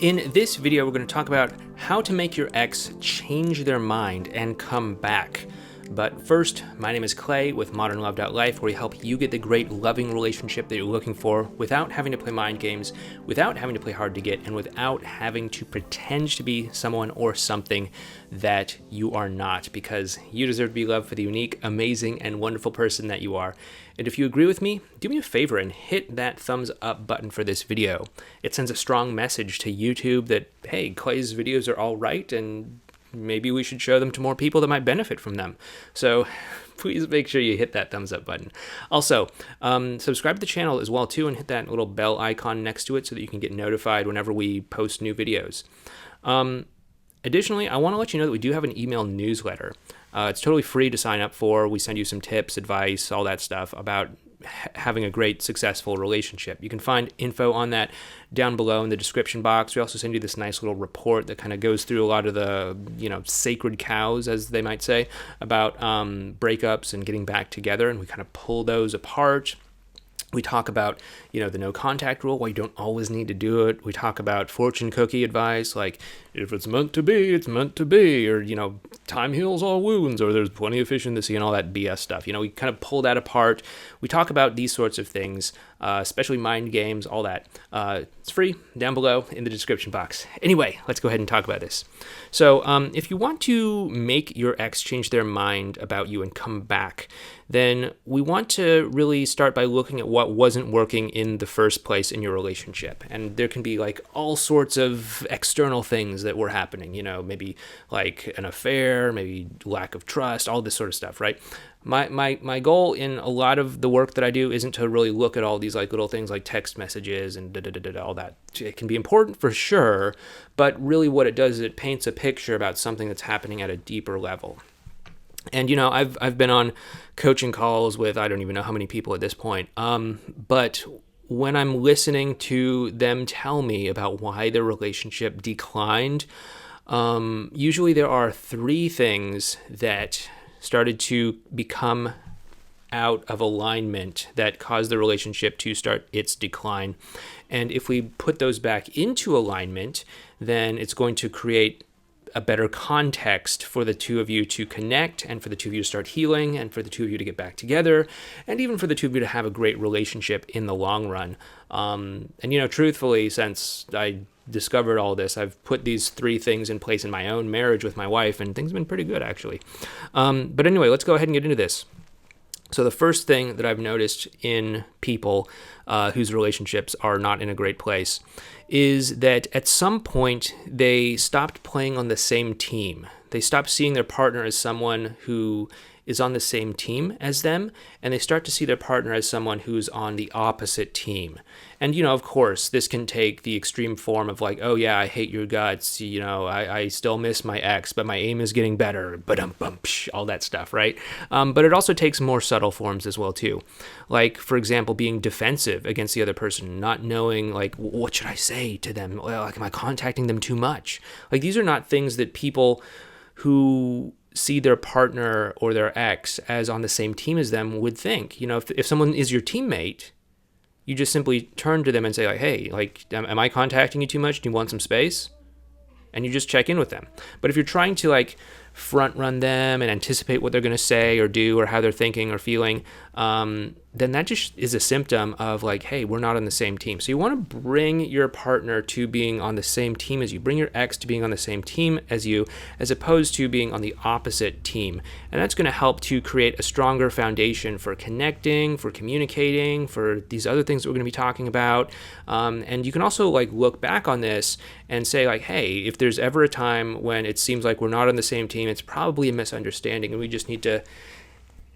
In this video, we're going to talk about how to make your ex change their mind and come back. But first, my name is Clay with ModernLove.life, where we help you get the great loving relationship that you're looking for without having to play mind games, without having to play hard to get, and without having to pretend to be someone or something that you are not, because you deserve to be loved for the unique, amazing, and wonderful person that you are. And if you agree with me, do me a favor and hit that thumbs up button for this video. It sends a strong message to YouTube that, hey, Clay's videos are all right, and maybe we should show them to more people that might benefit from them. So please make sure you hit that thumbs up button. Also, subscribe to the channel as well too, and hit that little bell icon next to it so that you can get notified whenever we post new videos. Additionally, I want to let you know that we do have an email newsletter. It's totally free to sign up for. We send you some tips, advice, all that stuff about having a great, successful relationship. You can find info on that down below in the description box. We also send you this nice little report that kind of goes through a lot of the, sacred cows, as they might say, about breakups and getting back together, and we kind of pull those apart. We talk about, the no contact rule, why you don't always need to do it. We talk about fortune cookie advice, like if it's meant to be, it's meant to be, or, time heals all wounds, or there's plenty of fish in the sea, and all that BS stuff. We kind of pull that apart. We talk about these sorts of things, especially mind games, all that. It's free down below in the description box. Anyway, let's go ahead and talk about this. So if you want to make your ex change their mind about you and come back, then we want to really start by looking at what wasn't working in the first place in your relationship. And there can be like all sorts of external things that were happening, maybe like an affair, maybe lack of trust, all this sort of stuff, right? My goal in a lot of the work that I do isn't to really look at all these like little things like text messages and all that. It can be important for sure, but really what it does is it paints a picture about something that's happening at a deeper level. And, I've been on coaching calls with I don't even know how many people at this point. But when I'm listening to them tell me about why their relationship declined, usually there are three things that started to become out of alignment that caused the relationship to start its decline. And if we put those back into alignment, then it's going to create a better context for the two of you to connect, and for the two of you to start healing, and for the two of you to get back together, and even for the two of you to have a great relationship in the long run. Truthfully, since I discovered all this, I've put these three things in place in my own marriage with my wife, and things have been pretty good, actually. But anyway, let's go ahead and get into this. So the first thing that I've noticed in people whose relationships are not in a great place is that at some point they stopped playing on the same team. They stopped seeing their partner as someone who is on the same team as them, and they start to see their partner as someone who's on the opposite team. And, of course, this can take the extreme form of like, oh yeah, I hate your guts, I still miss my ex, but my aim is getting better, all that stuff, right? But it also takes more subtle forms as well, too. Like, for example, being defensive against the other person, not knowing, like, what should I say to them? Like, am I contacting them too much? Like, these are not things that people who see their partner or their ex as on the same team as them would think. If someone is your teammate, you just simply turn to them and say, like, hey, like, am I contacting you too much? Do you want some space? And you just check in with them. But if you're trying to like front run them and anticipate what they're going to say or do or how they're thinking or feeling, then that just is a symptom of like, hey, we're not on the same team. So you want to bring your partner to being on the same team as you. Bring your ex to being on the same team as you, as opposed to being on the opposite team. And that's going to help to create a stronger foundation for connecting, for communicating, for these other things that we're going to be talking about. And you can also like look back on this and say like, hey, if there's ever a time when it seems like we're not on the same team, it's probably a misunderstanding, and we just need to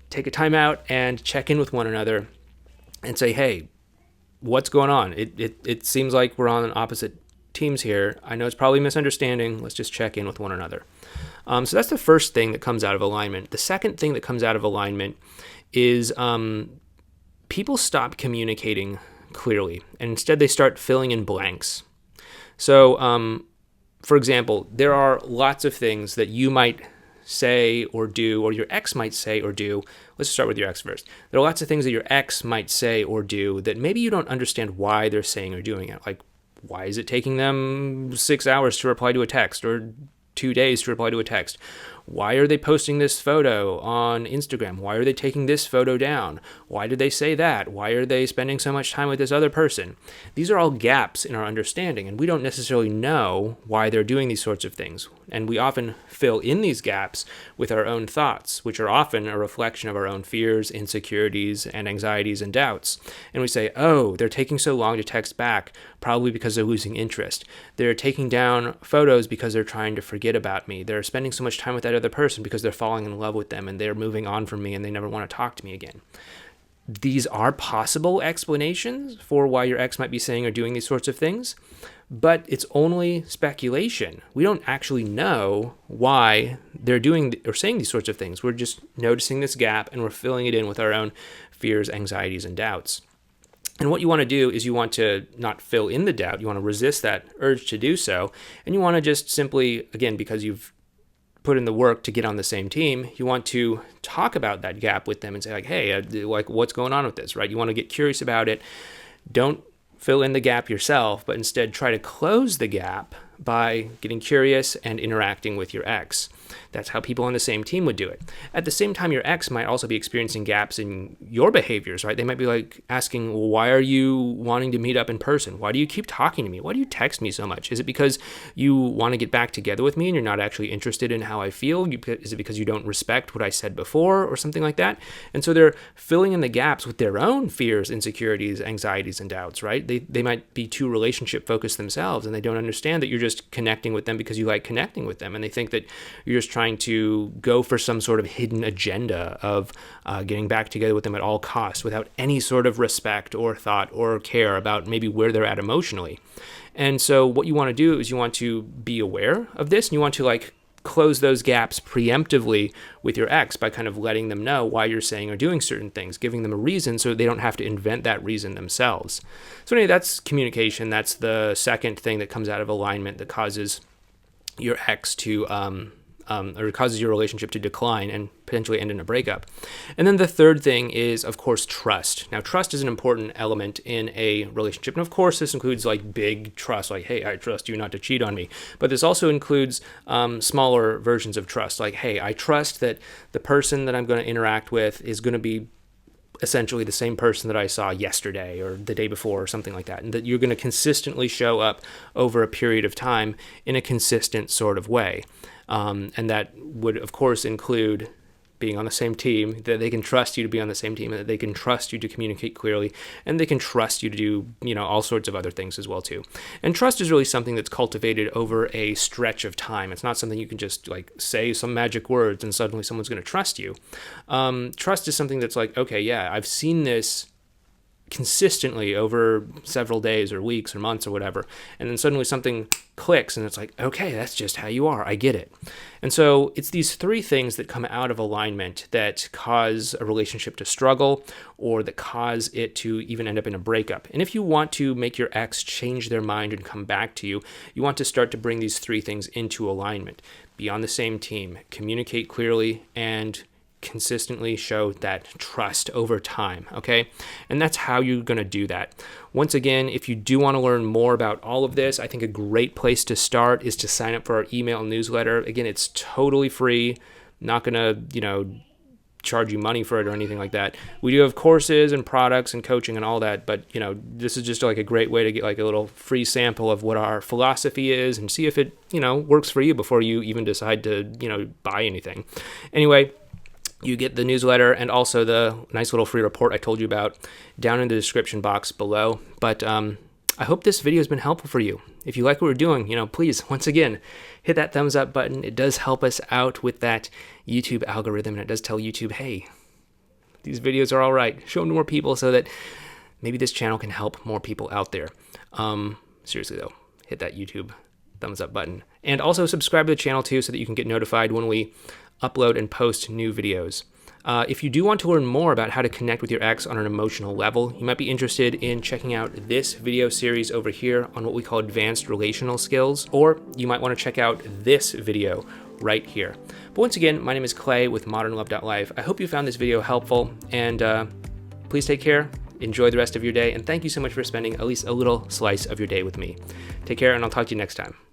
take a time out and check in with one another and say, hey, what's going on? It seems like we're on opposite teams here. I know it's probably a misunderstanding. Let's just check in with one another. So that's the first thing that comes out of alignment. The second thing that comes out of alignment is people stop communicating clearly, and instead they start filling in blanks. So, for example, there are lots of things that you might say or do, or your ex might say or do. Let's start with your ex first. There are lots of things that your ex might say or do that maybe you don't understand why they're saying or doing it. Like, Why is it taking them 6 hours to reply to a text, or 2 days to reply to a text? Why are they posting this photo on Instagram? Why are they taking this photo down? Why did they say that? Why are they spending so much time with this other person? These are all gaps in our understanding, and we don't necessarily know why they're doing these sorts of things. And we often fill in these gaps with our own thoughts, which are often a reflection of our own fears, insecurities, and anxieties and doubts. And we say, oh, they're taking so long to text back, probably because they're losing interest. They're taking down photos because they're trying to forget about me. They're spending so much time with that other person because they're falling in love with them and they're moving on from me and they never want to talk to me again. These are possible explanations for why your ex might be saying or doing these sorts of things, but it's only speculation. We don't actually know why they're doing or saying these sorts of things. We're just noticing this gap and we're filling it in with our own fears, anxieties, and doubts. And what you want to do is you want to not fill in the doubt. You want to resist that urge to do so. And you want to just simply, again, because you've put in the work to get on the same team, you want to talk about that gap with them and say, like, hey, like, what's going on with this, right? You want to get curious about it. Don't fill in the gap yourself, but instead try to close the gap by getting curious and interacting with your ex. That's how people on the same team would do it. At the same time, your ex might also be experiencing gaps in your behaviors, right? They might be like asking, well, why are you wanting to meet up in person? Why do you keep talking to me? Why do you text me so much? Is it because you want to get back together with me and you're not actually interested in how I feel? Is it because you don't respect what I said before or something like that? And so they're filling in the gaps with their own fears, insecurities, anxieties, and doubts, right? They might be too relationship focused themselves and they don't understand that you're just connecting with them because you like connecting with them. And they think that you're just trying to go for some sort of hidden agenda of getting back together with them at all costs without any sort of respect or thought or care about maybe where they're at emotionally. And so what you want to do is you want to be aware of this and you want to like close those gaps preemptively with your ex by kind of letting them know why you're saying or doing certain things, giving them a reason so they don't have to invent that reason themselves. So anyway, that's communication. That's the second thing that comes out of alignment that causes your ex to or causes your relationship to decline and potentially end in a breakup. And then the third thing is, of course, trust. Now, trust is an important element in a relationship. And of course, this includes like big trust, like, hey, I trust you not to cheat on me. But this also includes smaller versions of trust, like, hey, I trust that the person that I'm going to interact with is going to be essentially the same person that I saw yesterday or the day before or something like that, and that you're going to consistently show up over a period of time in a consistent sort of way. And that would, of course, include being on the same team, that they can trust you to be on the same team, and that they can trust you to communicate clearly, and they can trust you to do, all sorts of other things as well, too. And trust is really something that's cultivated over a stretch of time. It's not something you can just like say some magic words and suddenly someone's going to trust you. Trust is something that's like, okay, yeah, I've seen this consistently over several days or weeks or months or whatever, and then suddenly something clicks and it's like, okay, that's just how you are, I get it. And so it's these three things that come out of alignment that cause a relationship to struggle or that cause it to even end up in a breakup. And if you want to make your ex change their mind and come back to you, you want to start to bring these three things into alignment. Be on the same team, communicate clearly, and consistently show that trust over time, okay? And that's how you're going to do that. Once again, if you do want to learn more about all of this, I think a great place to start is to sign up for our email newsletter. Again, it's totally free. Not going to, charge you money for it or anything like that. We do have courses and products and coaching and all that, but this is just like a great way to get like a little free sample of what our philosophy is and see if it, works for you before you even decide to, buy anything. Anyway, you get the newsletter and also the nice little free report I told you about down in the description box below. But I hope this video has been helpful for you. If you like what we're doing, please, once again, hit that thumbs up button. It does help us out with that YouTube algorithm, and it does tell YouTube, hey, these videos are all right. Show them to more people so that maybe this channel can help more people out there. Seriously, though, hit that YouTube thumbs up button. And also subscribe to the channel, too, so that you can get notified when we upload and post new videos. If you do want to learn more about how to connect with your ex on an emotional level, you might be interested in checking out this video series over here on what we call advanced relational skills, or you might want to check out this video right here. But once again, my name is Clay with modernlove.life. I hope you found this video helpful, and please take care, Enjoy the rest of your day, and thank you so much for spending at least a little slice of your day with me. Take care, and I'll talk to you next time.